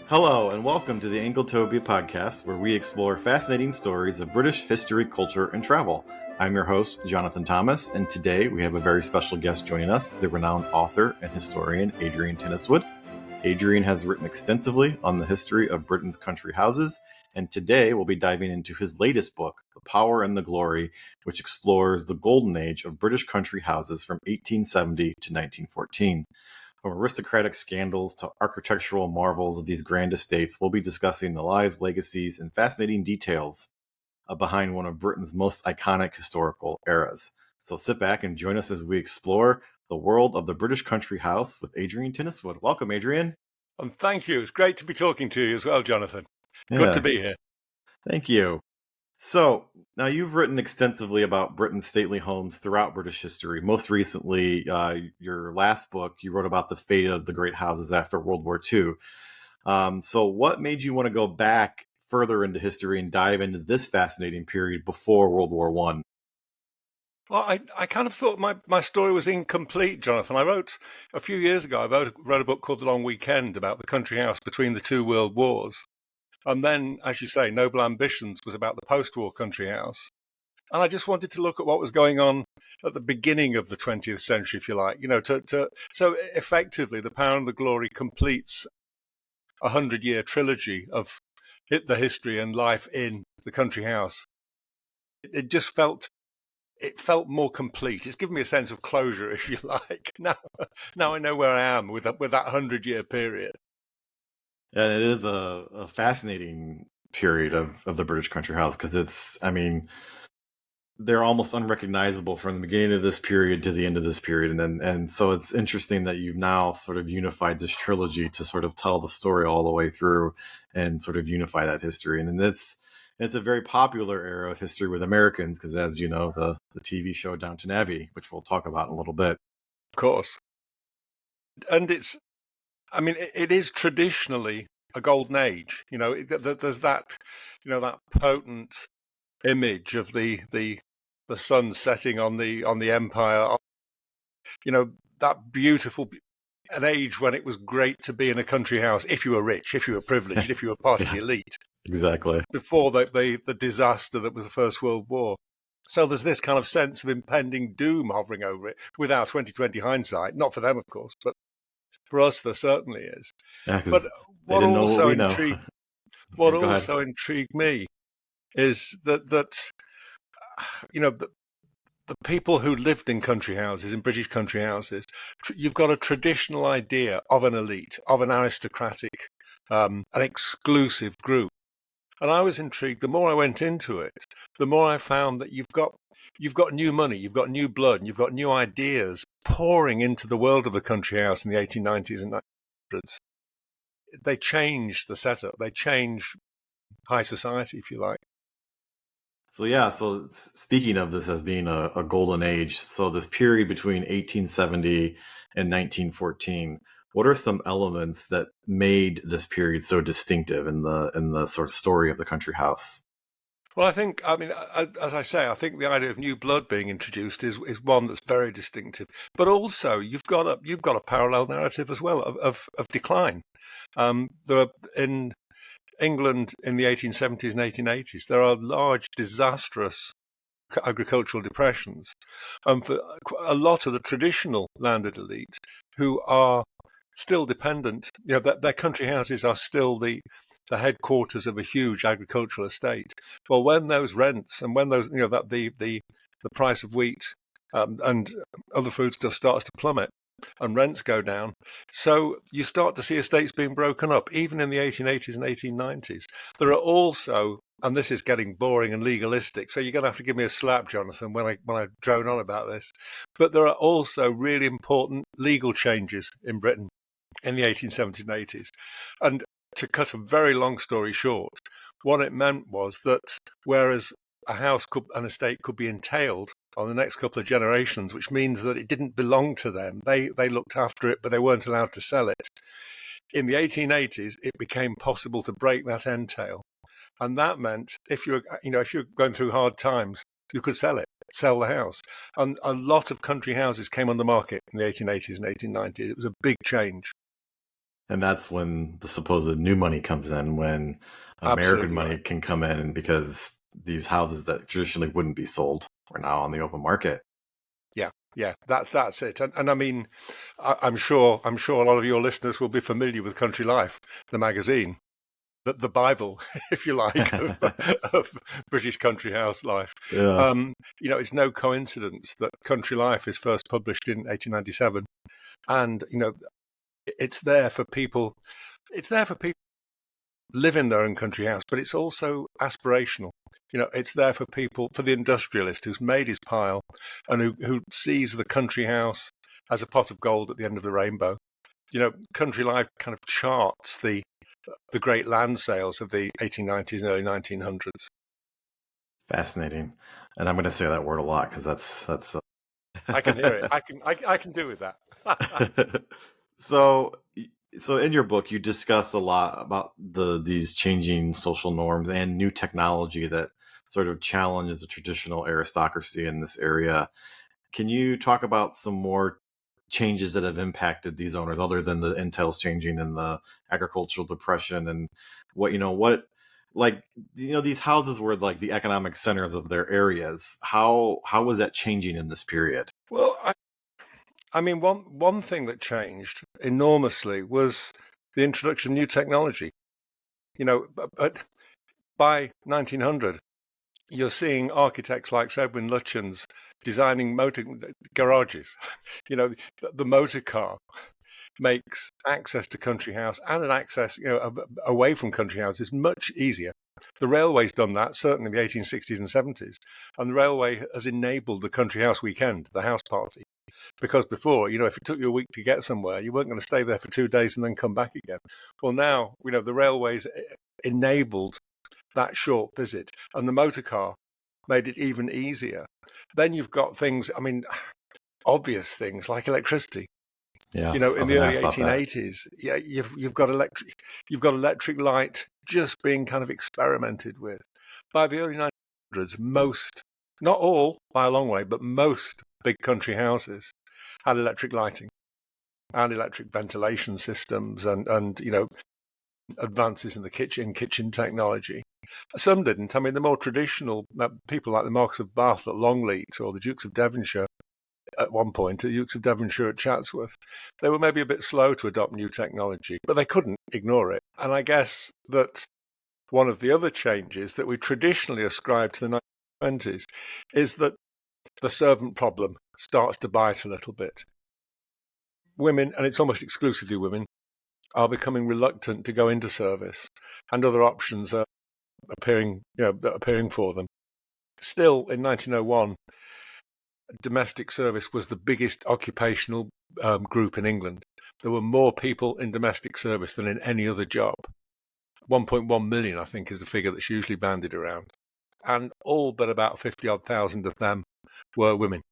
Hello, and welcome to the Anglotopia podcast, where we explore fascinating stories of British history, culture, and travel. I'm your host, Jonathan Thomas, and today we have a very special guest joining us, the renowned author and historian Adrian Tinniswood. Adrian has written extensively on the history of Britain's country houses, and today we'll be diving into his latest book, The Power and the Glory, which explores the golden age of British country houses from 1870 to 1914. From aristocratic scandals to architectural marvels of these grand estates, we'll be discussing the lives, legacies, and fascinating details behind one of Britain's most iconic historical eras. So sit back and join us as we explore the world of the British country house with Adrian Tinniswood. Welcome, Adrian. Thank you. It's great to be talking to you as well, Jonathan. Yeah, Good to be here. Thank you. So, now you've written extensively about Britain's stately homes throughout British history. Most recently, your last book, you wrote about the fate of the great houses after World War II. So what made you want to go back further into history and dive into this fascinating period before World War I? Well, I kind of thought my story was incomplete, Jonathan. I wrote a few years ago, I wrote a book called The Long Weekend about the country house between the two world wars. And then, as you say, Noble Ambitions was about the post-war country house. And I just wanted to look at what was going on at the beginning of the 20th century, if you like. So effectively, The Power and the Glory completes a 100-year trilogy of the history and life in the country house. It just felt more complete. It's given me a sense of closure, if you like. Now I know where I am with that 100-year period. And it is a fascinating period of the British country house because they're almost unrecognizable from the beginning of this period to the end of this period. And so it's interesting that you've now sort of unified this trilogy to sort of tell the story all the way through and sort of unify that history. And it's a very popular era of history with Americans because, as you know, the TV show Downton Abbey, which we'll talk about in a little bit. Of course. And it is traditionally a golden age. There's that potent image of the sun setting on the empire. That beautiful an age when it was great to be in a country house if you were rich, if you were privileged, if you were part of the elite. Exactly. Before the disaster that was the First World War. So there's this kind of sense of impending doom hovering over it with our 2020 hindsight. Not for them, of course, but for us, there certainly is. Yeah, but what also intrigued me is that the people who lived in country houses, in British country houses, you've got a traditional idea of an elite, of an aristocratic, an exclusive group. And I was intrigued. The more I went into it, the more I found that you've got new money, you've got new blood, and you've got new ideas pouring into the world of the country house in the 1890s and 1900s. They change the setup. They change high society, if you like. So speaking of this as being a golden age, so this period between 1870 and 1914, what are some elements that made this period so distinctive in the sort of story of the country house? Well, as I say, I think the idea of new blood being introduced is one that's very distinctive. But also, you've got a parallel narrative as well of decline. In England in the 1870s and 1880s, there are large, disastrous agricultural depressions. For a lot of the traditional landed elite who are still dependent, their country houses are still the headquarters of a huge agricultural estate. Well, when those rents and when those, that the price of wheat and other foodstuff starts to plummet and rents go down, so you start to see estates being broken up, even in the 1880s and 1890s. There are also, and this is getting boring and legalistic, so you're going to have to give me a slap, Jonathan, when I drone on about this, but there are also really important legal changes in Britain in the 1870s and 80s. And to cut a very long story short, what it meant was that whereas an estate could be entailed on the next couple of generations, which means that it didn't belong to them. They looked after it, but they weren't allowed to sell it. In the 1880s, it became possible to break that entail. And that meant if you're going through hard times, you could sell the house. And a lot of country houses came on the market in the 1880s and 1890s. It was a big change. And that's when the supposed new money comes in, when American Absolutely money right. can come in, because these houses that traditionally wouldn't be sold are now on the open market. Yeah, that's it. And I mean, I'm sure a lot of your listeners will be familiar with Country Life, the magazine, the Bible, if you like, of British country house life. Yeah, It's no coincidence that Country Life is first published in 1897, and it's there for people. It's there for people who live in their own country house, but it's also aspirational. It's there for people, for the industrialist who's made his pile and who sees the country house as a pot of gold at the end of the rainbow. Country Life kind of charts the great land sales of the 1890s and early 1900s. fascinating. And I'm going to say that word a lot because that's. I can hear it. I can do with that. so so in your book you discuss a lot about these changing social norms and new technology that sort of challenges the traditional aristocracy in this area. Can you talk about some more changes that have impacted these owners other than the entails changing and the agricultural depression, and what like these houses were like the economic centers of their areas. How was that changing in this period? Well, I mean, one thing that changed enormously was the introduction of new technology. But by 1900, you're seeing architects like Edwin Lutyens designing motor garages. The motor car makes access to country house and an access, away from country houses much easier. The railway's done that, certainly in the 1860s and 70s. And the railway has enabled the country house weekend, the house party. Because before, if it took you a week to get somewhere, you weren't going to stay there for 2 days and then come back again. Well, now, the railways enabled that short visit, and the motor car made it even easier. Then you've got things, I mean, obvious things like electricity. Yes, I In was the going to early ask about that. 1880s, yeah, you've got electric light just being kind of experimented with. By the early 1900s, most, not all by a long way, but most big country houses had electric lighting and electric ventilation systems and advances in the kitchen technology. Some didn't. I mean, the more traditional people like the Marquis of Bath at Longleat or the Dukes of Devonshire at one point, the Dukes of Devonshire at Chatsworth, they were maybe a bit slow to adopt new technology, but they couldn't ignore it. And I guess that one of the other changes that we traditionally ascribe to the 1920s is that the servant problem starts to bite a little bit. Women, and it's almost exclusively women, are becoming reluctant to go into service, and other options are appearing for them. Still, in 1901, domestic service was the biggest occupational group in England. There were more people in domestic service than in any other job. 1.1 million, I think, is the figure that's usually bandied around. And all but about 50 odd thousand of them were women.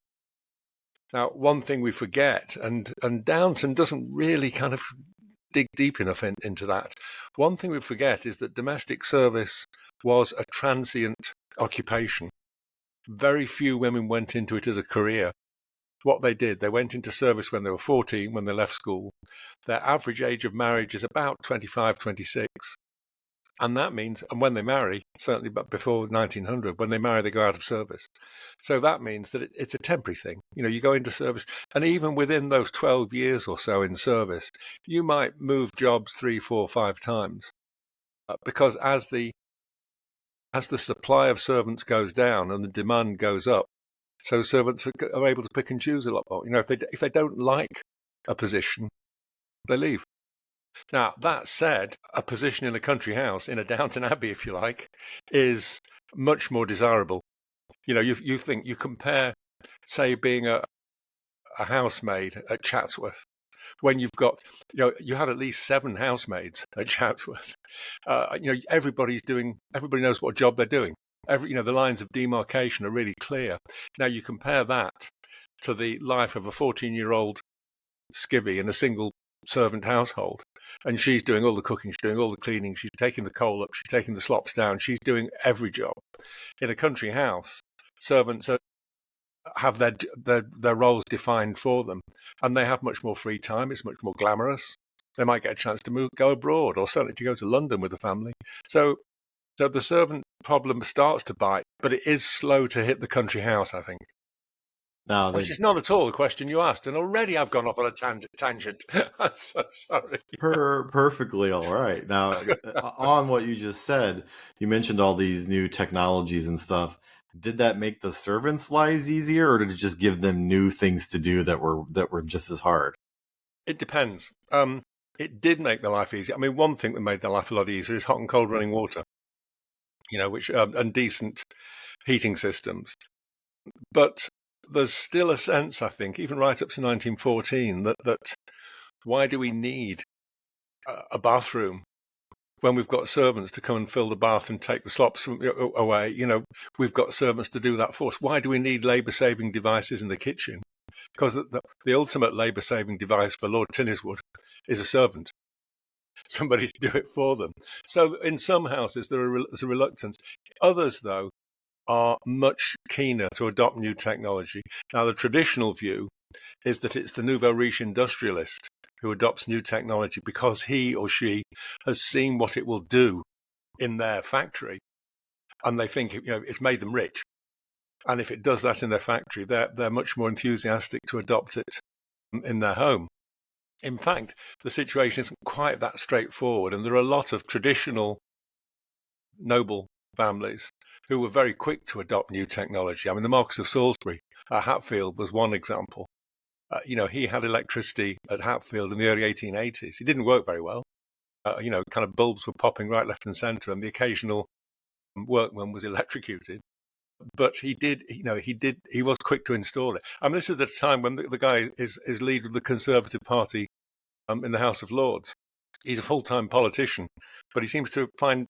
Now, one thing we forget, and Downton doesn't really kind of dig deep enough into that. One thing we forget is that domestic service was a transient occupation. Very few women went into it as a career. What they did, they went into service when they were 14, when they left school. Their average age of marriage is about 25, 26. And that means, and when they marry, certainly before 1900, when they marry, they go out of service. So that means that it's a temporary thing. You go into service, and even within those 12 years or so in service, you might move jobs 3, 4, 5 times. Because as the supply of servants goes down and the demand goes up, so servants are able to pick and choose a lot more. If they don't like a position, they leave. Now, that said, a position in a country house, in a Downton Abbey, if you like, is much more desirable. You compare, say, being a housemaid at Chatsworth, when you've got, you had at least 7 housemaids at Chatsworth. Everybody knows what job they're doing. The lines of demarcation are really clear. Now, you compare that to the life of a 14-year-old skivvy in a single servant household, and she's doing all the cooking, she's doing all the cleaning, she's taking the coal up, she's taking the slops down, she's doing every job. In a country house, servants have their roles defined for them, and they have much more free time. It's much more glamorous. They might get a chance to go abroad, or certainly to go to London with the family. So the servant problem starts to bite, but it is slow to hit the country house, I think. Now, Which is not at all the question you asked, and already I've gone off on a tangent. I'm so sorry. perfectly all right. Now, on what you just said, you mentioned all these new technologies and stuff. Did that make the servants' lives easier, or did it just give them new things to do that were just as hard? It depends. It did make their life easier. I mean, one thing that made their life a lot easier is hot and cold running water, which and decent heating systems. But there's still a sense, I think, even right up to 1914, that why do we need a bathroom when we've got servants to come and fill the bath and take the slops away? We've got servants to do that for us. Why do we need labour-saving devices in the kitchen? Because the ultimate labour-saving device for Lord Tinniswood is a servant, somebody to do it for them. So in some houses there's a reluctance. Others, though, are much keener to adopt new technology. Now, the traditional view is that it's the nouveau riche industrialist who adopts new technology because he or she has seen what it will do in their factory, and they think it's made them rich. And if it does that in their factory, they're much more enthusiastic to adopt it in their home. In fact, the situation isn't quite that straightforward, and there are a lot of traditional noble families who were very quick to adopt new technology. I mean, the Marquis of Salisbury at Hatfield was one example. He had electricity at Hatfield in the early 1880s. It didn't work very well. Kind of bulbs were popping right, left, and centre, and the occasional workman was electrocuted. But he was quick to install it. I mean, this is at a time when the guy is leader of the Conservative Party in the House of Lords. He's a full-time politician, but he seems to find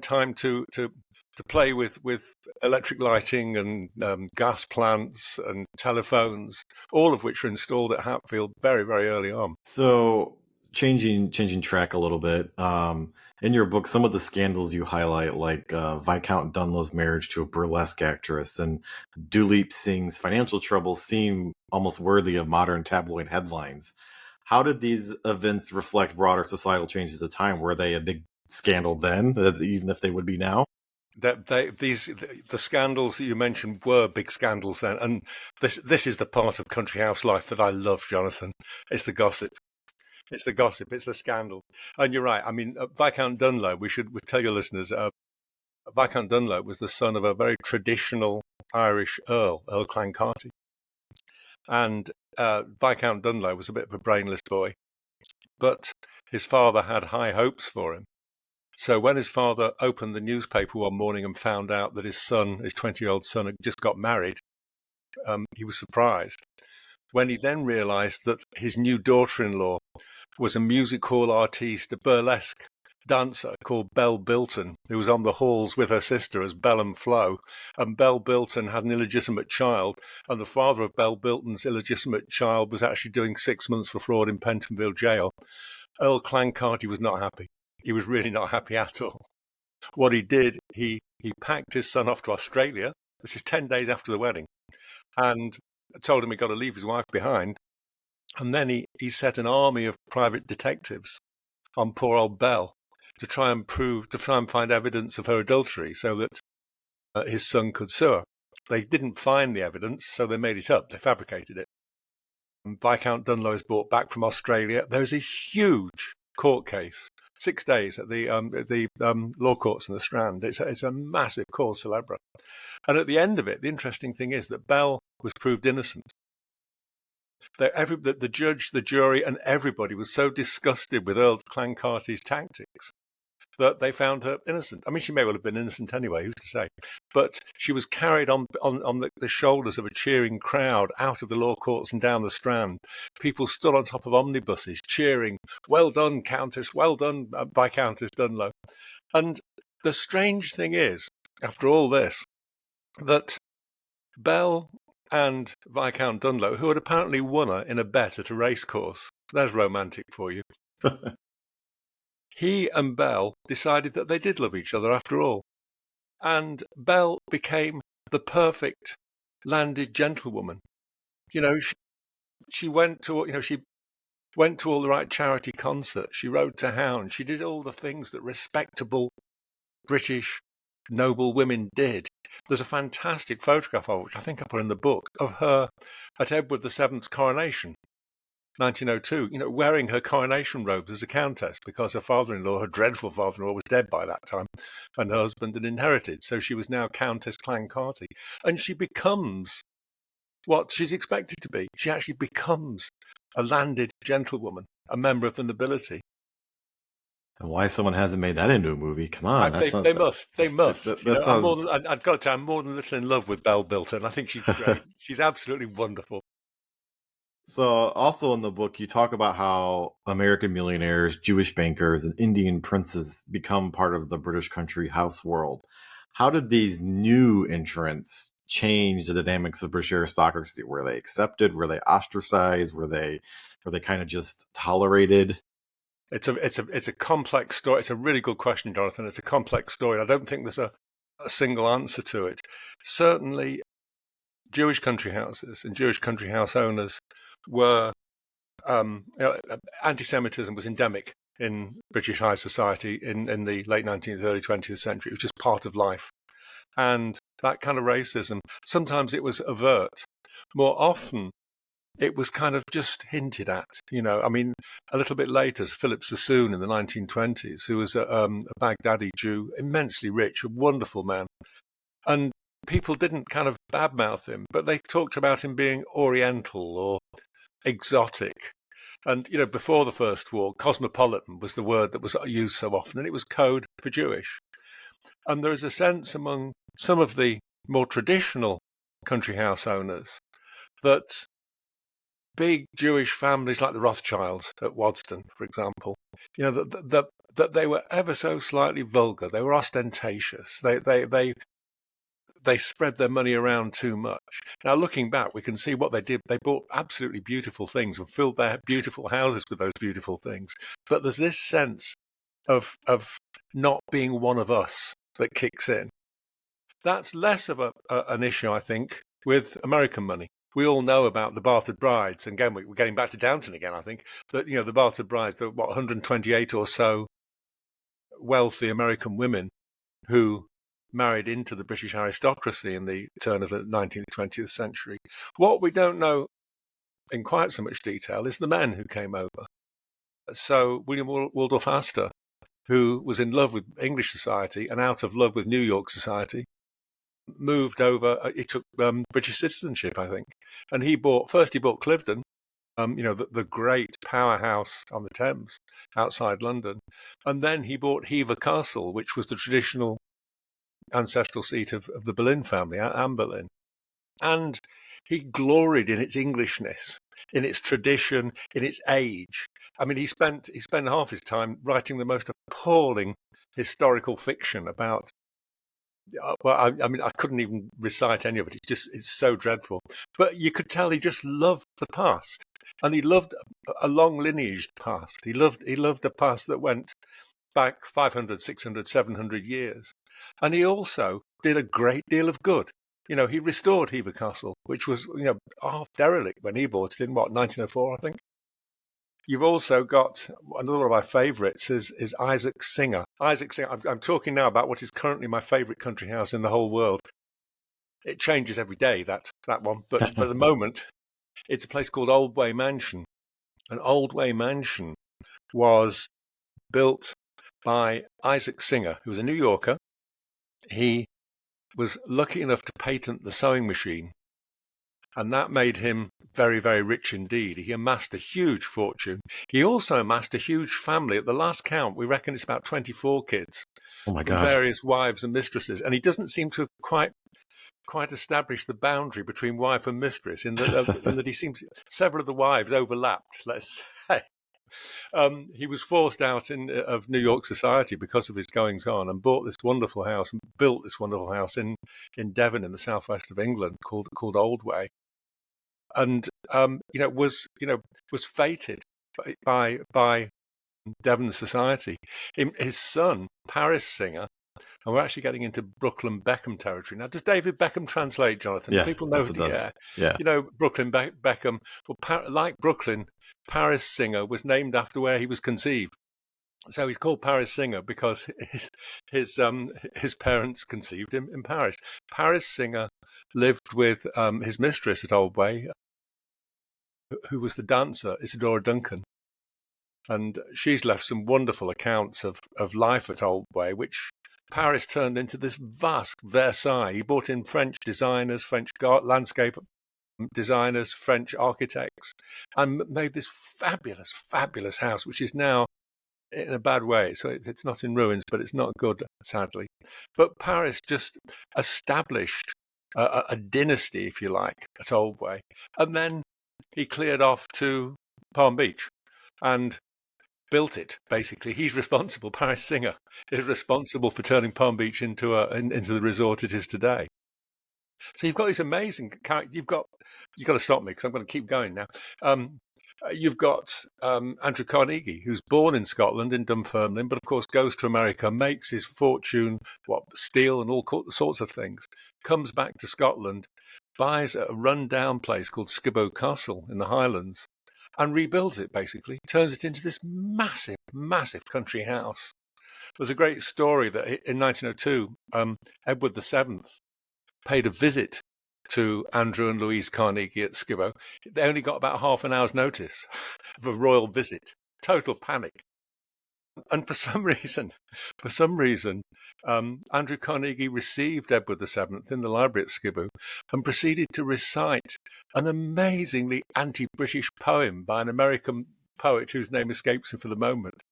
time to play with electric lighting and gas plants and telephones, all of which are installed at Hatfield very, very early on. So, changing track a little bit. In your book, some of the scandals you highlight, like Viscount Dunlow's marriage to a burlesque actress and Duleep Singh's financial troubles, seem almost worthy of modern tabloid headlines. How did these events reflect broader societal changes at the time? Were they a big scandal then, even if they would be now? The scandals that you mentioned were big scandals then, and this is the part of country house life that I love, Jonathan. It's the gossip. It's the gossip. It's the scandal. And you're right. I mean, Viscount Dunlow. We tell your listeners. Viscount Dunlow was the son of a very traditional Irish Earl Clancarty, and Viscount Dunlow was a bit of a brainless boy, but his father had high hopes for him. So when his father opened the newspaper one morning and found out that his 20-year-old son, had just got married, he was surprised. When he then realised that his new daughter-in-law was a music hall artiste, a burlesque dancer called Belle Bilton, who was on the halls with her sister as Belle and Flo, and Belle Bilton had an illegitimate child, and the father of Belle Bilton's illegitimate child was actually doing 6 months for fraud in Pentonville jail. Earl Clancarty was not happy. He was really not happy at all. What he did, he packed his son off to Australia. This is 10 days after the wedding, and told him he got to leave his wife behind. And then he set an army of private detectives on poor old Belle to try and find evidence of her adultery so that his son could sue her. They didn't find the evidence, so they made it up. They fabricated it. And Viscount Dunlow is brought back from Australia. There's a huge court case, 6 days at the law courts in the Strand. It's a massive cause célèbre. And at the end of it, the interesting thing is that Belle was proved innocent. The judge, the jury, and everybody was so disgusted with Earl Clancarty's tactics that they found her innocent. I mean, she may well have been innocent anyway, who's to say? But she was carried on the shoulders of a cheering crowd out of the law courts and down the Strand. People stood on top of omnibuses cheering, "Well done, Countess, well done, Viscountess Dunlow." And the strange thing is, after all this, that Belle and Viscount Dunlow, who had apparently won her in a bet at a racecourse, there's romantic for you, he and Belle decided that they did love each other after all. And Belle became the perfect landed gentlewoman. She went to, went to all the right charity concerts. She rode to hounds. She did all the things that respectable British noble women did. There's a fantastic photograph of, which I think I put in the book, of her at Edward VII's coronation, 1902, wearing her coronation robes as a countess, because her father-in-law, her dreadful father-in-law, was dead by that time, and her husband had inherited. So she was now Countess Clancarty, and she becomes what she's expected to be. She actually becomes a landed gentlewoman, a member of the nobility. And why someone hasn't made that into a movie? Come on, They must. That sounds. I've got to say, I'm more than a little in love with Belle Bilton. I think she's great. She's absolutely wonderful. So, also in the book, you talk about how American millionaires, Jewish bankers, and Indian princes become part of the British country house world. How did these new entrants change the dynamics of British aristocracy? Were they accepted? Were they ostracized? Were they kind of just tolerated? It's a complex story. It's a really good question, Jonathan. It's a complex story. I don't think there's a single answer to it. Certainly, Jewish country houses and Jewish country house owners were anti-Semitism was endemic in British high society in the late 19th, early 20th century. It was just part of life. And that kind of racism, sometimes it was overt. More often, it was kind of just hinted at. I mean, a little bit later, Philip Sassoon in the 1920s, who was a Baghdadi Jew, immensely rich, a wonderful man. And people didn't kind of badmouth him, but they talked about him being oriental or exotic. And, before the First War, cosmopolitan was the word that was used so often, and it was code for Jewish. And there is a sense among some of the more traditional country house owners that big Jewish families like the Rothschilds at Waddesdon, for example, that they were ever so slightly vulgar. They were ostentatious. They spread their money around too much. Now, looking back, we can see what they did. They bought absolutely beautiful things and filled their beautiful houses with those beautiful things. But there's this sense of not being one of us that kicks in. That's less of an issue, I think, with American money. We all know about the bartered brides. And again, we're getting back to Downton again, I think. But, the bartered brides, the 128 or so wealthy American women who married into the British aristocracy in the turn of the 19th, 20th century. What we don't know in quite so much detail is the men who came over. So William Waldorf Astor, who was in love with English society and out of love with New York society, moved over. He took British citizenship, I think. And he bought Cliveden, the great powerhouse on the Thames outside London. And then he bought Hever Castle, which was the traditional ancestral seat of the Boleyn family, Anne Boleyn. And he gloried in its Englishness, in its tradition, in its age. I mean, he spent half his time writing the most appalling historical fiction about. I mean, I couldn't even recite any of it. It's so dreadful. But you could tell he just loved the past, and he loved a long lineaged past. He loved a past that went back 500, 600, 700 years. And he also did a great deal of good. He restored Hever Castle, which was, half derelict when he bought it in, 1904, I think. You've also got another of my favourites is Isaac Singer. Isaac Singer, I'm talking now about what is currently my favourite country house in the whole world. It changes every day, that one. But at the moment, it's a place called Oldway Mansion. And Oldway Mansion was built by Isaac Singer, who was a New Yorker. He was lucky enough to patent the sewing machine, and that made him very, very rich indeed. He amassed a huge fortune. He also amassed a huge family. At the last count, we reckon it's about 24 kids. Oh my from God. Various wives and mistresses. And he doesn't seem to have quite established the boundary between wife and mistress in that he seems several of the wives overlapped, let's say. He was forced out of New York society because of his goings on, and bought this wonderful house and built this wonderful house in Devon in the southwest of England called Oldway, and was fated by Devon society. His son, Paris Singer, and we're actually getting into Brooklyn Beckham territory now. Does David Beckham translate, Jonathan? Do Yeah, people know? yes, it does. Yeah, Yeah. Brooklyn Beckham. Well, like Brooklyn, Paris Singer was named after where he was conceived. So he's called Paris Singer because his parents conceived him in Paris. Paris Singer lived with his mistress at Oldway, who was the dancer Isadora Duncan, and she's left some wonderful accounts of life at Oldway, which Paris turned into this vast Versailles. He brought in French designers, French landscape designers, French architects, and made this fabulous, fabulous house, which is now in a bad way. So it's not in ruins, but it's not good, sadly. But Paris just established a dynasty, if you like, at Oldway. And then he cleared off to Palm Beach and built it, basically. He's responsible, Paris Singer is responsible for turning Palm Beach into the resort it is today. So you've got this amazing character. You've got to stop me because I'm going to keep going now. You've got Andrew Carnegie, who's born in Scotland, in Dunfermline, but of course goes to America, makes his fortune, steel and all sorts of things, comes back to Scotland, buys a run-down place called Skibbo Castle in the Highlands, and rebuilds it, basically, turns it into this massive, massive country house. There's a great story that in 1902, Edward VII paid a visit to Andrew and Louise Carnegie at Skibbo. They only got about half an hour's notice of a royal visit. Total panic. And for some reason, Andrew Carnegie received Edward VII in the library at Skibbo and proceeded to recite an amazingly anti-British poem by an American poet whose name escapes me for the moment.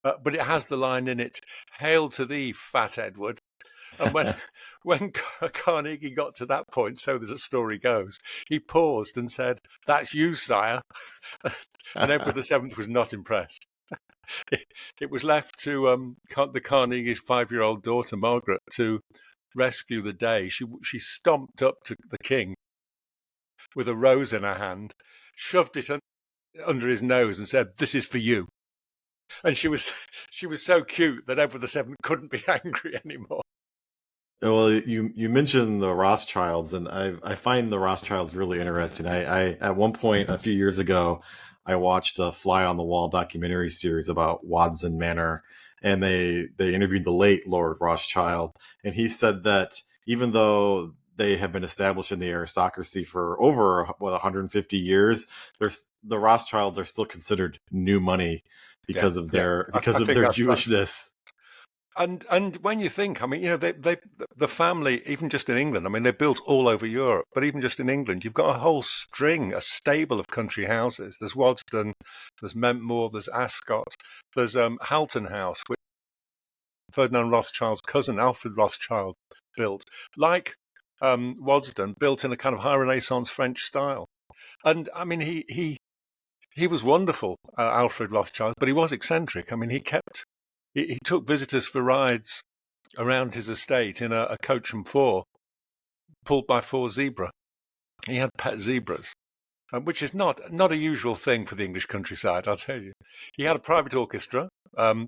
But it has the line in it, "Hail to thee, fat Edward." And when Carnegie got to that point, so the story goes, he paused and said, "That's you, sire." And Edward VII was not impressed. It was left to the Carnegie's 5-year-old daughter, Margaret, to rescue the day. She stomped up to the king with a rose in her hand, shoved it under his nose and said, "This is for you." And she was so cute that Edward VII couldn't be angry anymore. Well, you mentioned the Rothschilds, and I find the Rothschilds really interesting. I at one point a few years ago, I watched a fly on the wall documentary series about Wadson Manor, and they interviewed the late Lord Rothschild, and he said that even though they have been established in the aristocracy for over 150 years, the Rothschilds are still considered new money because of their Jewishness. And when you think, I mean, the family, even just in England, I mean, they're built all over Europe, but even just in England, you've got a whole a stable of country houses. There's Wadston, there's Mentmore, there's Ascot, there's Halton House, which Ferdinand Rothschild's cousin, Alfred Rothschild, built. Like Wadston, built in a kind of high Renaissance French style. And I mean, he was wonderful, Alfred Rothschild, but he was eccentric. I mean, he took visitors for rides around his estate in a coach and four, pulled by 4 zebra. He had pet zebras, which is not a usual thing for the English countryside, I'll tell you. He had a private orchestra,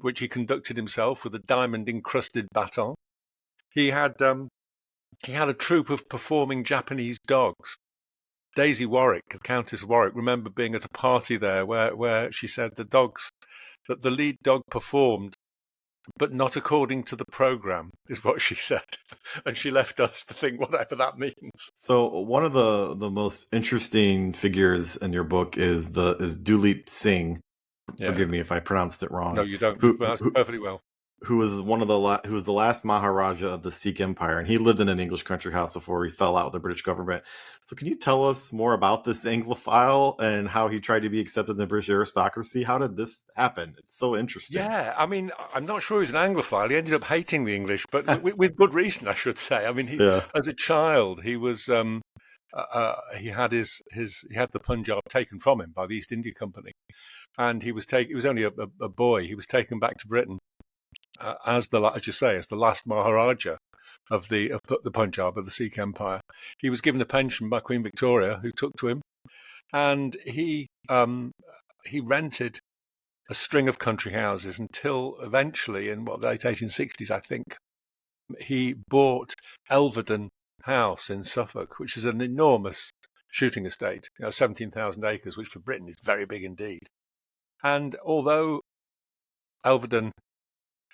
which he conducted himself with a diamond-encrusted baton. He had a troupe of performing Japanese dogs. Daisy Warwick, Countess Warwick, remember being at a party there where she said that the lead dog performed, but not according to the program, is what she said. And she left us to think whatever that means. So one of the most interesting figures in your book is Duleep Singh. Yeah. Forgive me if I pronounced it wrong. No, you don't. You pronounced it perfectly well. Who was who was the last Maharaja of the Sikh Empire, and he lived in an English country house before he fell out with the British government. So, can you tell us more about this Anglophile and how he tried to be accepted in the British aristocracy? How did this happen? It's so interesting. Yeah, I mean, I'm not sure he was an Anglophile. He ended up hating the English, but with good reason, I should say. I mean, as a child, he was he had the Punjab taken from him by the East India Company, and he was only a boy. He was taken back to Britain as the last Maharaja of the Punjab, of the Sikh Empire. He was given a pension by Queen Victoria, who took to him, and he rented a string of country houses until eventually, in the late 1860s, I think, he bought Elverden House in Suffolk, which is an enormous shooting estate, 17,000 acres, which for Britain is very big indeed. And although Elverden,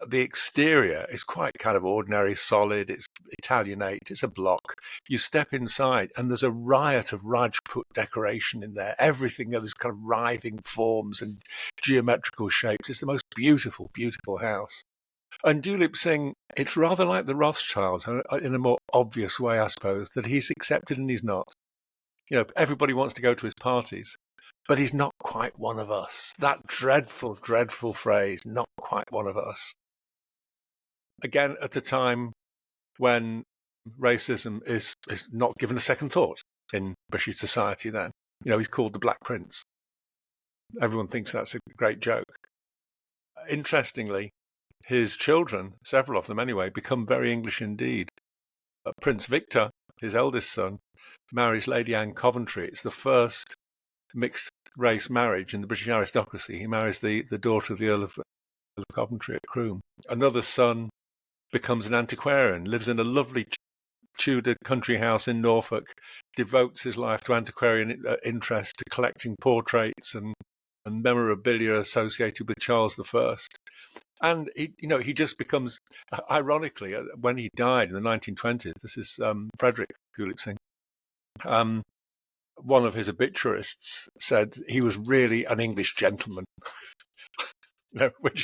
the exterior is quite kind of ordinary, solid, it's Italianate, it's a block. You step inside and there's a riot of Rajput decoration in there. Everything, there's kind of writhing forms and geometrical shapes. It's the most beautiful, beautiful house. And Duleep Singh, it's rather like the Rothschilds, in a more obvious way, I suppose, that he's accepted and he's not. Everybody wants to go to his parties, but he's not quite one of us. That dreadful, dreadful phrase, not quite one of us. Again, at a time when racism is not given a second thought in British society then. He's called the Black Prince. Everyone thinks that's a great joke. Interestingly, his children, several of them anyway, become very English indeed. Prince Victor, his eldest son, marries Lady Anne Coventry. It's the first mixed race marriage in the British aristocracy. He marries the daughter of the Earl of Coventry at Croom. Another son becomes an antiquarian, lives in a lovely Tudor country house in Norfolk, devotes his life to antiquarian interest, to collecting portraits and memorabilia associated with Charles I. And he just becomes, ironically, when he died in the 1920s, this is Frederick Duleep Singh, one of his obituarists said he was really an English gentleman.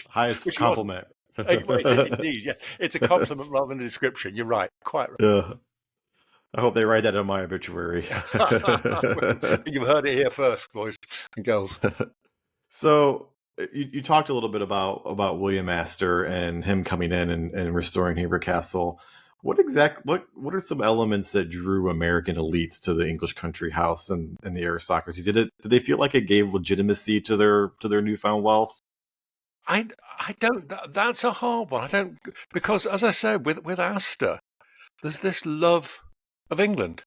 Highest compliment. Indeed, yeah. It's a compliment rather than a description. You're right, quite right. Yeah. I hope they write that in my obituary. You've heard it here first, boys and girls. So you talked a little bit about William Astor and him coming in and restoring Hever Castle. What are some elements that drew American elites to the English country house and the aristocracy? Did they feel like it gave legitimacy to their newfound wealth? I don't. That's a hard one. I don't, because as I said, with Astor, there's this love of England,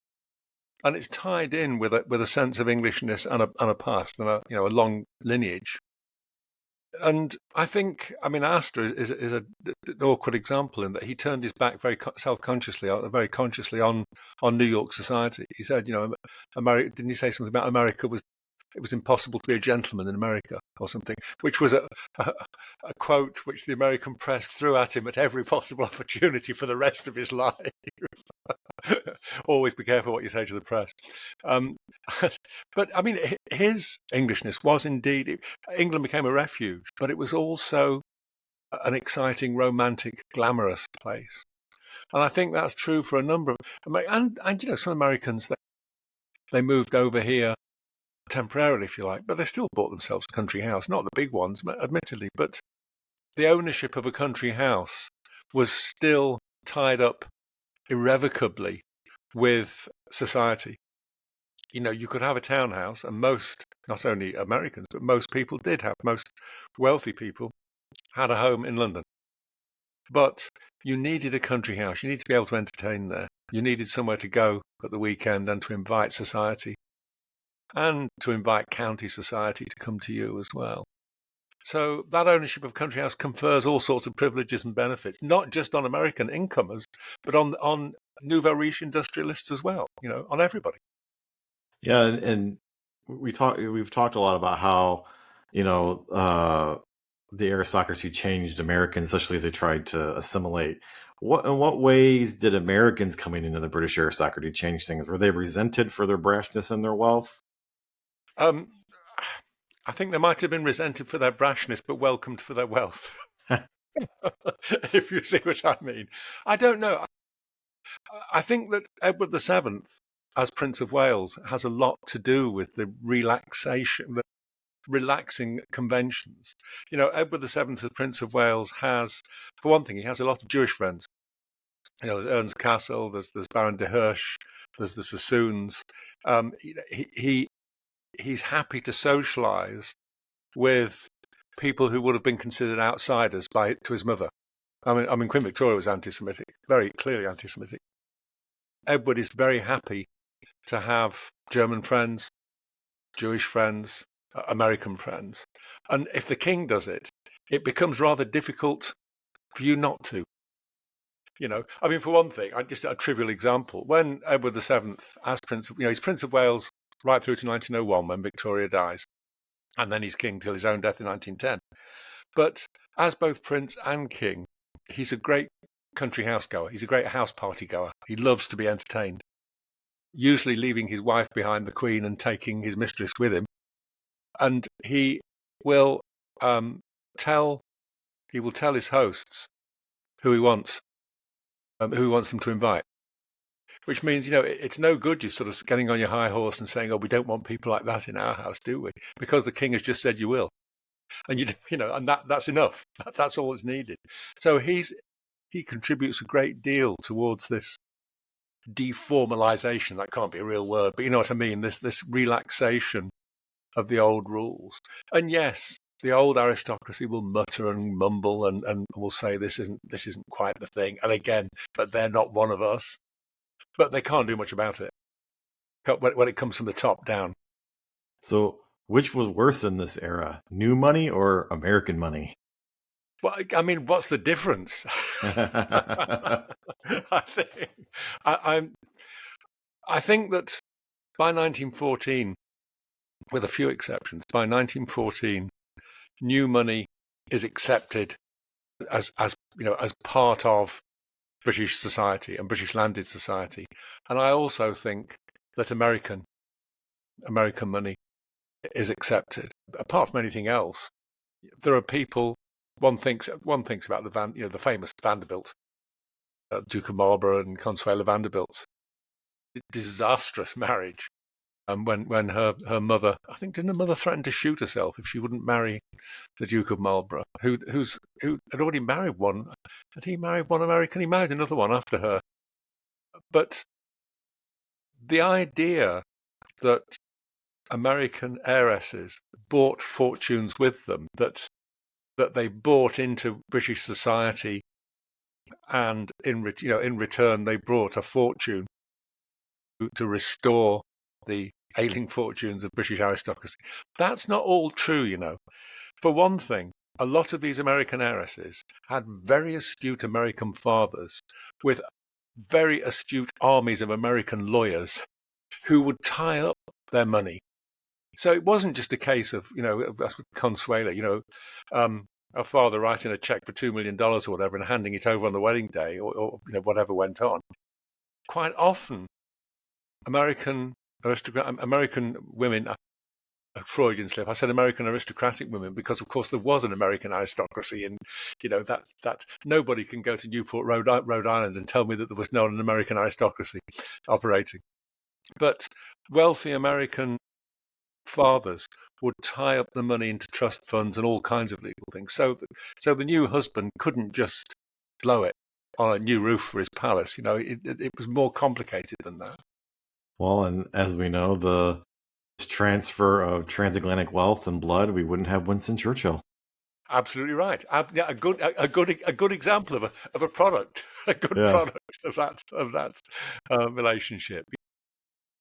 and it's tied in with a sense of Englishness and a past and a long lineage. And I think, Astor is an awkward example in that he turned his back very self-consciously, very consciously on New York society. He said, America. Didn't he say something about America it was impossible to be a gentleman in America or something, which was a quote which the American press threw at him at every possible opportunity for the rest of his life. Always be careful what you say to the press. But his Englishness was indeed, England became a refuge, but it was also an exciting, romantic, glamorous place. And I think that's true for a number of, and some Americans, they moved over here temporarily, if you like, but they still bought themselves a country house, not the big ones, admittedly, but the ownership of a country house was still tied up irrevocably with society. You could have a townhouse, and most, not only Americans, but most people did have, most wealthy people had a home in London. But you needed a country house. You needed to be able to entertain there. You needed somewhere to go at the weekend and to invite society, and to invite county society to come to you as well. So that ownership of country house confers all sorts of privileges and benefits, not just on American incomers, but on nouveau riche industrialists as well, on everybody. Yeah, and we've talked a lot about how, the aristocracy changed Americans, especially as they tried to assimilate. In what ways did Americans coming into the British aristocracy change things? Were they resented for their brashness and their wealth? I think they might have been resented for their brashness, but welcomed for their wealth. If you see what I mean. I don't know. I think that Edward VII, as Prince of Wales, has a lot to do with the relaxing conventions. Edward VII, as Prince of Wales, has, for one thing, he has a lot of Jewish friends. There's Ernst Cassel, there's Baron de Hirsch, there's the Sassoons. He's happy to socialise with people who would have been considered outsiders to his mother. Queen Victoria was anti-Semitic, very clearly anti-Semitic. Edward is very happy to have German friends, Jewish friends, American friends. And if the king does it, it becomes rather difficult for you not to. I mean, for one thing, just a trivial example. When Edward VII, as Prince, he's Prince of Wales right through to 1901 when Victoria dies, and then he's king till his own death in 1910. But as both Prince and King, he's a great country house goer. He's a great house party goer. He loves to be entertained, usually leaving his wife behind, the Queen, and taking his mistress with him. And he will tell his hosts who he wants them to invite. Which means, it's no good you sort of getting on your high horse and saying, "Oh, we don't want people like that in our house, do we?" Because the king has just said you will, and and that's enough. That's all that's needed. So he contributes a great deal towards this deformalization. That can't be a real word, but you know what I mean. This relaxation of the old rules. And yes, the old aristocracy will mutter and mumble and will say this isn't quite the thing. And again, but they're not one of us. But they can't do much about it when it comes from the top down. So, which was worse in this era, new money or American money? Well, I mean, what's the difference? I think I think that by 1914, with a few exceptions, by 1914, new money is accepted as part of British society and British landed society. And I also think that American money is accepted. Apart from anything else, there are people. One thinks about the famous Vanderbilt, Duke of Marlborough and Consuelo Vanderbilt's disastrous marriage. When her mother, I think, didn't her mother threaten to shoot herself if she wouldn't marry the Duke of Marlborough, who had already married one. Had he married one American? He married another one after her. But the idea that American heiresses bought fortunes with them, that they bought into British society, and in return they brought a fortune to restore the ailing fortunes of British aristocracy. That's not all true, For one thing, a lot of these American heiresses had very astute American fathers with very astute armies of American lawyers who would tie up their money. So it wasn't just a case of, that's with Consuelo, her father writing a check for $2 million or whatever and handing it over on the wedding day or whatever went on. Quite often, American women, a Freudian slip. I said American aristocratic women because, of course, there was an American aristocracy, and that nobody can go to Newport, Rhode Island, and tell me that there was not an American aristocracy operating. But wealthy American fathers would tie up the money into trust funds and all kinds of legal things. So the new husband couldn't just blow it on a new roof for his palace. It was more complicated than that. Well, and as we know, the transfer of transatlantic wealth and blood, we wouldn't have Winston Churchill. Absolutely right. A good example of a product, product of that relationship.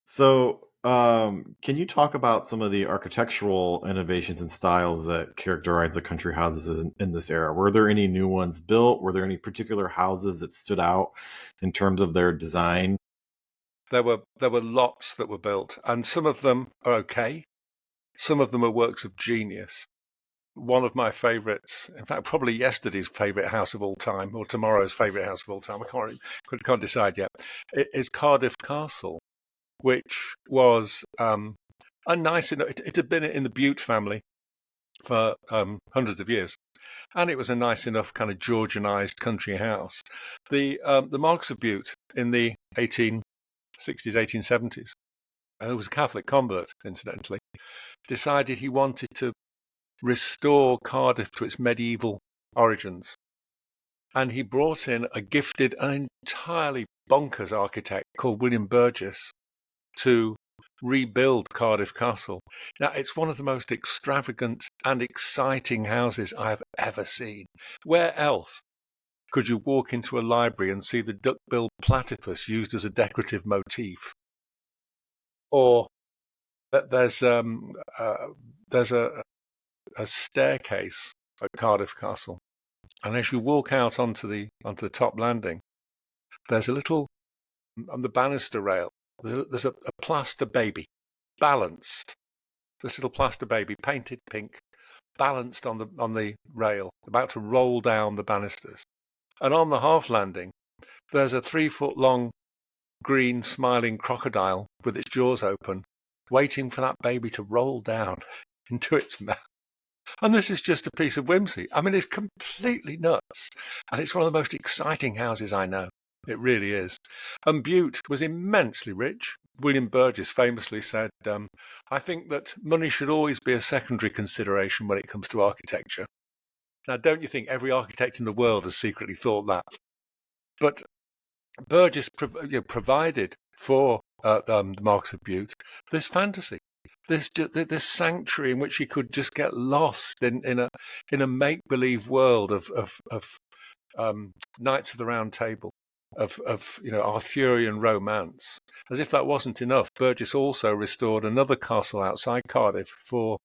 So, can you talk about some of the architectural innovations and styles that characterize the country houses in this era? Were there any new ones built? Were there any particular houses that stood out in terms of their design? There were lots that were built, and some of them are okay. Some of them are works of genius. One of my favourites, in fact, probably yesterday's favourite house of all time, or tomorrow's favourite house of all time, I can't decide yet, is Cardiff Castle, which was a nice, it had been in the Bute family for hundreds of years. And it was a nice enough kind of Georgianized country house. The Marquis of Bute in the 1860s, 1870s, who was a Catholic convert, incidentally, decided he wanted to restore Cardiff to its medieval origins. And he brought in a gifted and entirely bonkers architect called William Burgess to rebuild Cardiff Castle. Now, it's one of the most extravagant and exciting houses I have ever seen. Where else could you walk into a library and see the duck-billed platypus used as a decorative motif? Or that there's a staircase at Cardiff Castle, and as you walk out onto the top landing, there's a little, on the banister rail, there's a plaster baby, balanced. This little plaster baby, painted pink, balanced on the rail, about to roll down the banisters. And on the half landing, there's a 3-foot long green smiling crocodile with its jaws open, waiting for that baby to roll down into its mouth. And this is just a piece of whimsy. I mean, it's completely nuts. And it's one of the most exciting houses I know. It really is. And Bute was immensely rich. William Burgess famously said, I think that money should always be a secondary consideration when it comes to architecture. Now, don't you think every architect in the world has secretly thought that? But Burgess provided for the Marquis of Bute this fantasy, this sanctuary in which he could just get lost in a make-believe world of Knights of the Round Table, of Arthurian romance. As if that wasn't enough, Burgess also restored another castle outside Cardiff for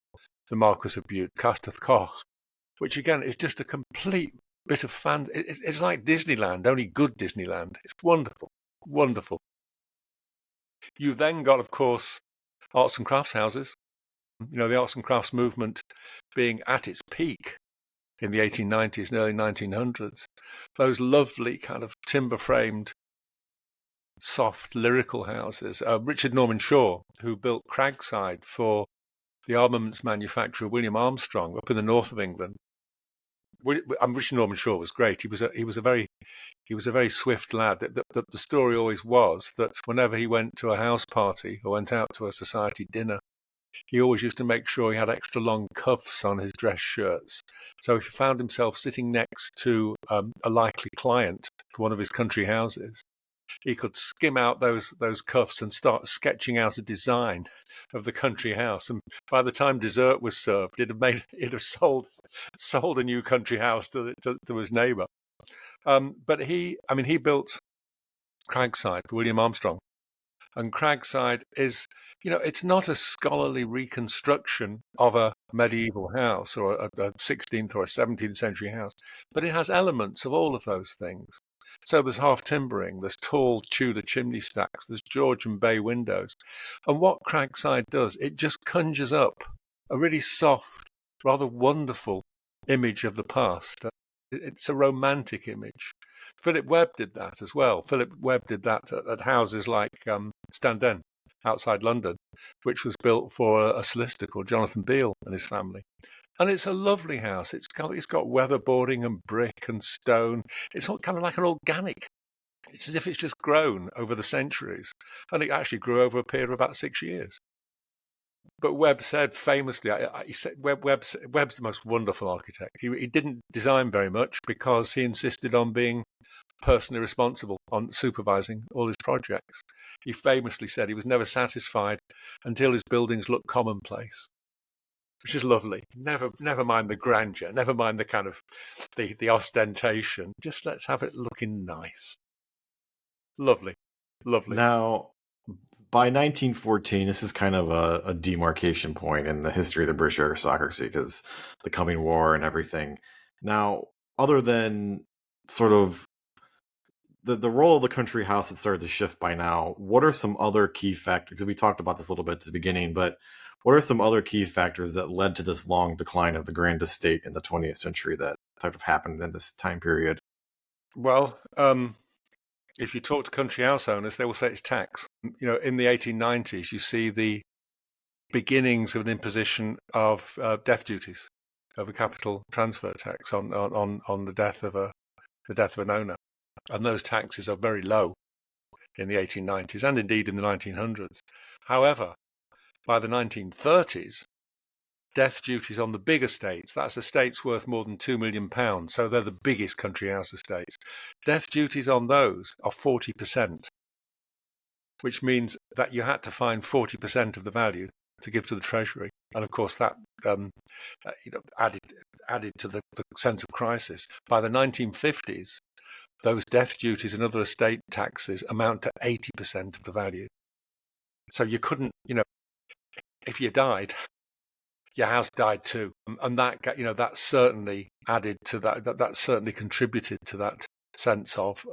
the Marquis of Bute, Castell Coch, which again is just a complete bit of fun. It's like Disneyland, only good Disneyland. It's wonderful, wonderful. You then got, of course, arts and crafts houses. The arts and crafts movement being at its peak in the 1890s and early 1900s. Those lovely kind of timber-framed, soft, lyrical houses. Richard Norman Shaw, who built Cragside for the armaments manufacturer William Armstrong up in the north of England. Richard Norman Shaw was great. He was a very swift lad. The story always was that whenever he went to a house party or went out to a society dinner, he always used to make sure he had extra long cuffs on his dress shirts. So if he found himself sitting next to a likely client for one of his country houses, he could skim out those cuffs and start sketching out a design of the country house. And by the time dessert was served, it'd have sold a new country house to his neighbour. But he built Cragside for William Armstrong. And Cragside is, it's not a scholarly reconstruction of a medieval house or a 16th or a 17th century house, but it has elements of all of those things. So there's half timbering, there's tall Tudor chimney stacks, there's Georgian bay windows. And what Cragside does, it just conjures up a really soft, rather wonderful image of the past. It's a romantic image. Philip Webb did that as well. Philip Webb did that at houses like Standen outside London, which was built for a solicitor called Jonathan Beale and his family. And it's a lovely house. It's got weatherboarding and brick and stone. It's all kind of like an organic. It's as if it's just grown over the centuries. And it actually grew over a period of about 6 years. But Webb said famously, he said Webb's the most wonderful architect. He didn't design very much because he insisted on being personally responsible, on supervising all his projects. He famously said he was never satisfied until his buildings looked commonplace, which is lovely. Never mind the grandeur, never mind the kind of the ostentation. Just let's have it looking nice. Lovely, lovely. Now, by 1914, this is kind of a demarcation point in the history of the British aristocracy because the coming war and everything. Now, other than sort of the role of the country house had started to shift by now, what are some other key factors? Because we talked about this a little bit at the beginning, but what are some other key factors that led to this long decline of the grand estate in the 20th century that sort of happened in this time period? Well, if you talk to country house owners, they will say it's tax. In the 1890s, you see the beginnings of an imposition of death duties, of a capital transfer tax on the death of an owner, and those taxes are very low in the 1890s and indeed in the 1900s. However, by the 1930s, death duties on the big estates, that's estates worth more than £2 million, so they're the biggest country house estates. Death duties on those are 40%, which means that you had to find 40% of the value to give to the Treasury. And of course, that added to the sense of crisis. By the 1950s, those death duties and other estate taxes amount to 80% of the value. So you couldn't, if you died, your house died too, and that certainly added to that. That certainly contributed to that sense of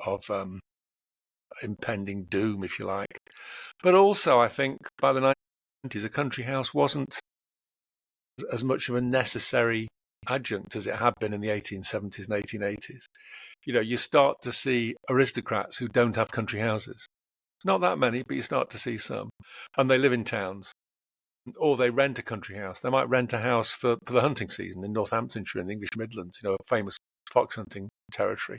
impending doom, if you like. But also, I think by the 1990s, a country house wasn't as much of a necessary adjunct as it had been in the 1870s and 1880s. You start to see aristocrats who don't have country houses. Not that many, but you start to see some. And they live in towns, or they rent a country house. They might rent a house for the hunting season in Northamptonshire in the English Midlands, a famous fox hunting territory.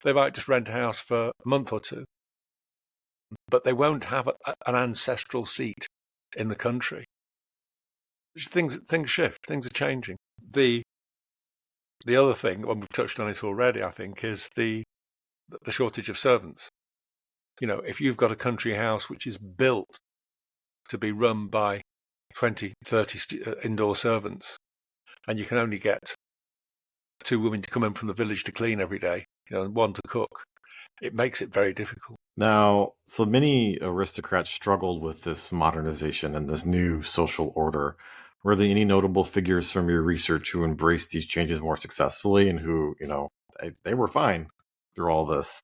They might just rent a house for a month or two, but they won't have an ancestral seat in the country. Things shift. Things are changing. The other thing, when we've touched on it already, I think, is the shortage of servants. If you've got a country house which is built to be run by 20, 30 indoor servants, and you can only get 2 women to come in from the village to clean every day, and 1 to cook, it makes it very difficult. Now, so many aristocrats struggled with this modernization and this new social order. Were there any notable figures from your research who embraced these changes more successfully and who, they were fine through all this?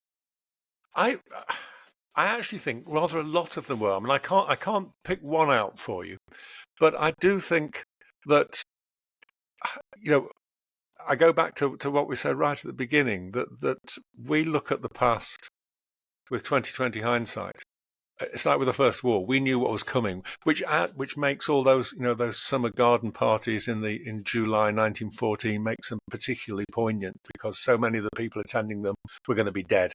I actually think rather a lot of them were. I mean, I can't pick one out for you, but I do think that, I go back to what we said right at the beginning, that we look at the past with 2020 hindsight. It's like with the First War. We knew what was coming, which makes all those those summer garden parties in July 1914 makes them particularly poignant, because so many of the people attending them were going to be dead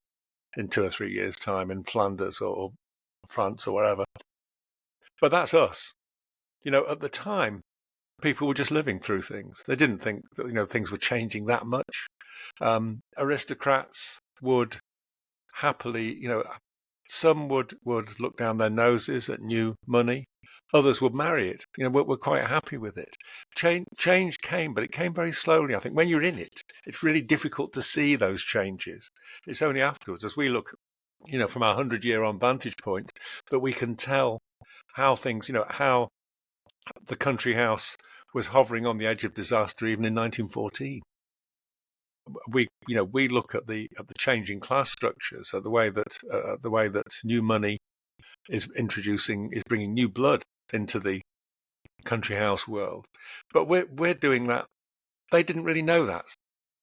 in 2 or 3 years' time in Flanders or France or wherever. But that's us. At the time, people were just living through things. They didn't think that things were changing that much. Aristocrats would happily, some would look down their noses at new money. Others would marry it. We're quite happy with it. Change came, but it came very slowly. I think when you're in it, it's really difficult to see those changes. It's only afterwards, as we look, from our 100-year-on vantage point, that we can tell how things, how the country house was hovering on the edge of disaster even in 1914. We look at the changing class structures, at the way that new money is bringing new blood into the country house world. But we're doing that. They didn't really know that.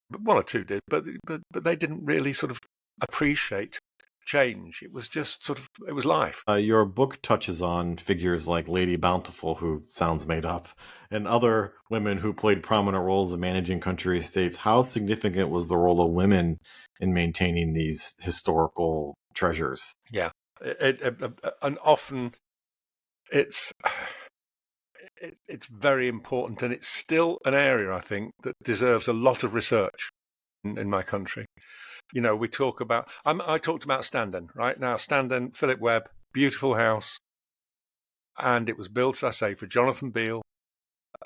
But 1 or 2 did, but they didn't really sort of appreciate change. It was just it was life. Your book touches on figures like Lady Bountiful, who sounds made up, and other women who played prominent roles in managing country estates. How significant was the role of women in maintaining these historical treasures? Yeah, and often it's very important, and it's still an area, I think, that deserves a lot of research in my country. We talk about, I talked about Standen, right? Now, Standen, Philip Webb, beautiful house. And it was built, as I say, for Jonathan Beale,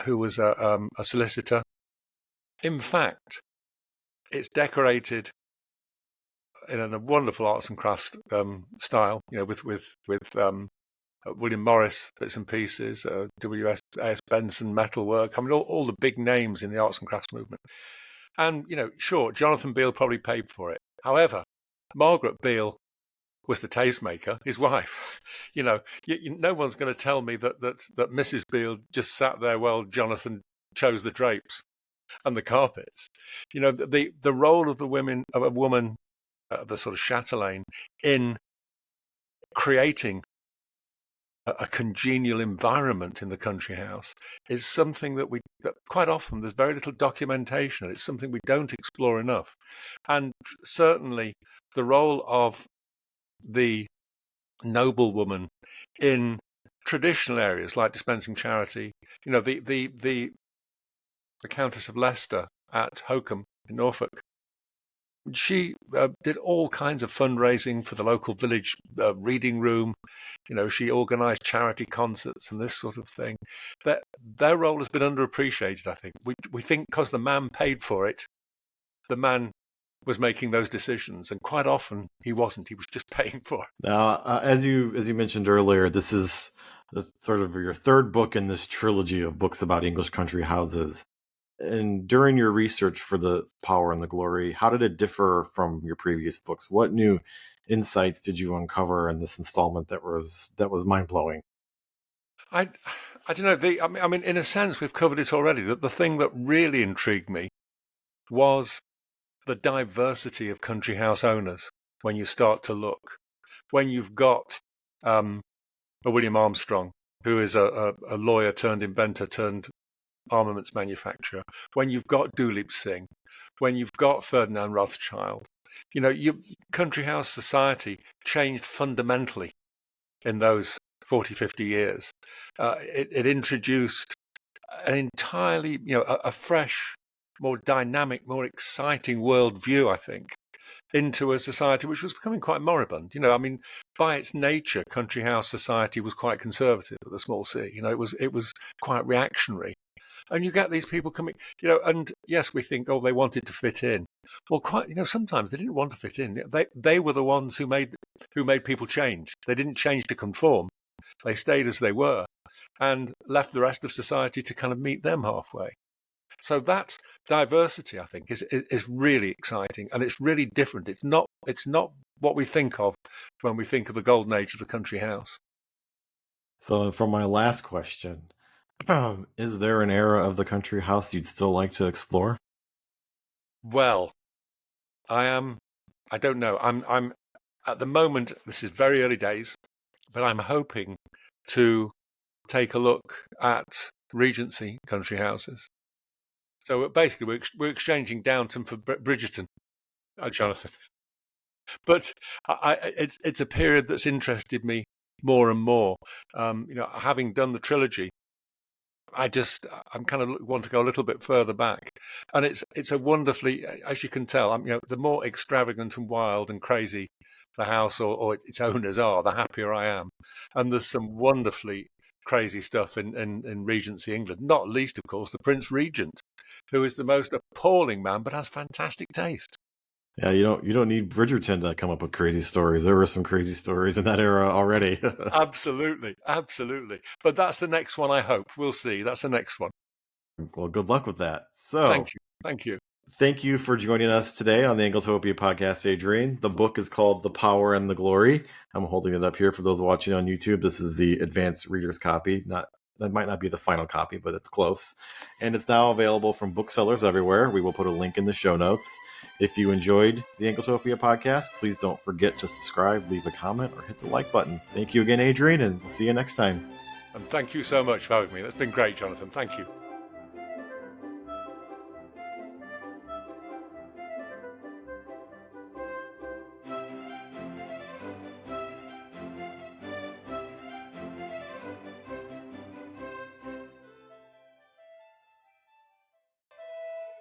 who was a solicitor. In fact, it's decorated in a wonderful arts and crafts style, with William Morris bits and pieces, W.S. Benson metalwork. I mean, all the big names in the arts and crafts movement. And, sure, Jonathan Beale probably paid for it. However, Margaret Beale was the tastemaker, his wife. No one's going to tell me that Mrs. Beale just sat there while Jonathan chose the drapes and the carpets. The role of a woman, the sort of chatelaine, in creating a congenial environment in the country house is something that quite often there's very little documentation. It's something we don't explore enough. And certainly the role of the noblewoman in traditional areas like dispensing charity, the Countess of Leicester at Hokum in Norfolk, she did all kinds of fundraising for the local village reading room. She organised charity concerts and this sort of thing. But their role has been underappreciated, I think. We think because the man paid for it, the man was making those decisions, and quite often he wasn't. He was just paying for it. Now, as you mentioned earlier, this is sort of your 3rd book in this trilogy of books about English country houses. And during your research for The Power and the Glory, how did it differ from your previous books? What new insights did you uncover in this installment that was mind blowing? I don't know. I mean, in a sense, we've covered it already. That the thing that really intrigued me was the diversity of country house owners. When you start to look, when you've got a William Armstrong, who is a lawyer turned inventor turned armaments manufacturer, when you've got Duleep Singh, when you've got Ferdinand Rothschild, your country house society changed fundamentally in those 40, 50 years. It introduced an entirely, a fresh, more dynamic, more exciting worldview, I think, into a society which was becoming quite moribund. I mean, by its nature, country house society was quite conservative at the small c. It was quite reactionary. And you get these people coming, and yes, we think, oh, they wanted to fit in. Well, sometimes they didn't want to fit in. They were the ones who made people change. They didn't change to conform. They stayed as they were and left the rest of society to kind of meet them halfway. So that diversity, I think, is really exciting, and it's really different. It's not what we think of when we think of the golden age of the country house. So for my last question, is there an era of the country house you'd still like to explore? Well, I don't know. I'm at the moment, this is very early days, but I'm hoping to take a look at Regency country houses. So basically, we're exchanging Downton for Bridgerton, Jonathan. But it's a period that's interested me more and more. Having done the trilogy, I'm kind of want to go a little bit further back, and it's a wonderfully, as you can tell, the more extravagant and wild and crazy the house or its owners are, the happier I am. And there's some wonderfully crazy stuff in Regency England, not least, of course, the Prince Regent, who is the most appalling man but has fantastic taste. Yeah, you don't need Bridgerton to come up with crazy stories. There were some crazy stories in that era already. Absolutely. But that's the next one, I hope. We'll see. That's the next one. Well, good luck with that. So, Thank you. Thank you for joining us today on the Anglotopia podcast, Adrian. The book is called The Power and the Glory. I'm holding it up here for those watching on YouTube. This is the advanced reader's copy. That might not be the final copy, but it's close. And it's now available from booksellers everywhere. We will put a link in the show notes. If you enjoyed the Anglotopia podcast, please don't forget to subscribe, leave a comment, or hit the like button. Thank you again, Adrian, and we'll see you next time. And thank you so much for having me. That's been great, Jonathan. Thank you.